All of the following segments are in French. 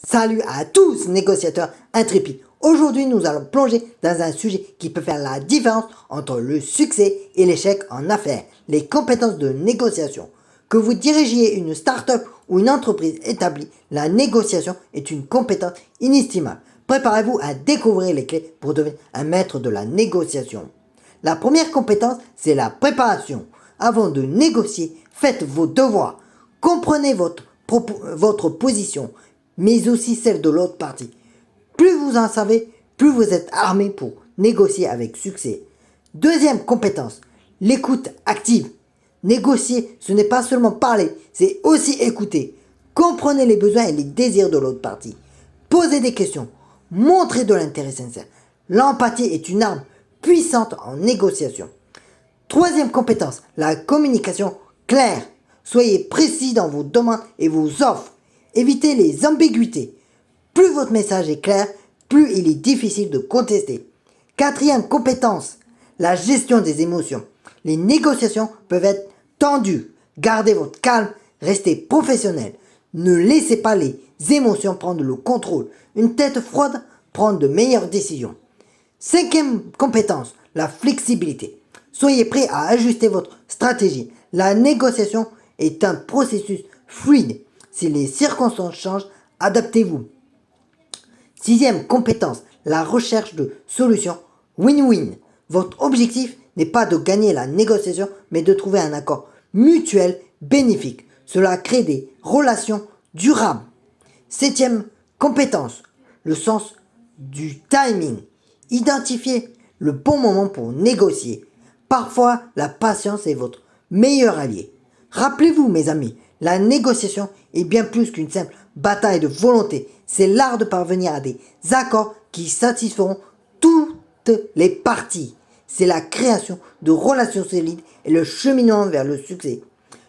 Salut à tous, négociateurs intrépides. Aujourd'hui, nous allons plonger dans un sujet qui peut faire la différence entre le succès et l'échec en affaires, les compétences de négociation. Que vous dirigiez une start-up ou une entreprise établie, la négociation est une compétence inestimable. Préparez-vous à découvrir les clés pour devenir un maître de la négociation. La première compétence, c'est la préparation. Avant de négocier, faites vos devoirs. Comprenez votre position, mais aussi celle de l'autre partie. Plus vous en savez, plus vous êtes armé pour négocier avec succès. Deuxième compétence, l'écoute active. Négocier, ce n'est pas seulement parler, c'est aussi écouter. Comprenez les besoins et les désirs de l'autre partie. Posez des questions. Montrez de l'intérêt sincère. L'empathie est une arme puissante en négociation. Troisième compétence, la communication claire. Soyez précis dans vos demandes et vos offres. Évitez les ambiguïtés. Plus votre message est clair, plus il est difficile de contester. Quatrième compétence, la gestion des émotions. Les négociations peuvent être tendues. Gardez votre calme, restez professionnel. Ne laissez pas les émotions prendre le contrôle. Une tête froide prend de meilleures décisions. Cinquième compétence, la flexibilité. Soyez prêt à ajuster votre stratégie. La négociation est un processus fluide. Si les circonstances changent, adaptez-vous. Sixième compétence, la recherche de solutions win-win. Votre objectif n'est pas de gagner la négociation, mais de trouver un accord mutuel bénéfique. Cela crée des relations durables. Septième compétence, le sens du timing. Identifiez le bon moment pour négocier. Parfois, la patience est votre meilleur allié. Rappelez-vous, mes amis, la négociation est bien plus qu'une simple bataille de volonté. C'est l'art de parvenir à des accords qui satisferont toutes les parties. C'est la création de relations solides et le cheminement vers le succès.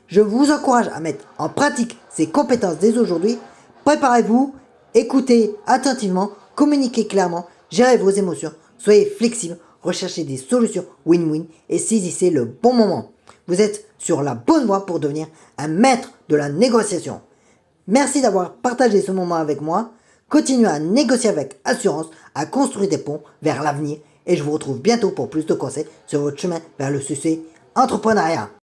Je vous encourage à mettre en pratique ces compétences dès aujourd'hui. Préparez-vous, écoutez attentivement, communiquez clairement, gérez vos émotions, soyez flexible, recherchez des solutions win-win et saisissez le bon moment. Vous êtes sur la bonne voie pour devenir un maître de la négociation. Merci d'avoir partagé ce moment avec moi. Continuez à négocier avec assurance, à construire des ponts vers l'avenir et je vous retrouve bientôt pour plus de conseils sur votre chemin vers le succès entrepreneuriat.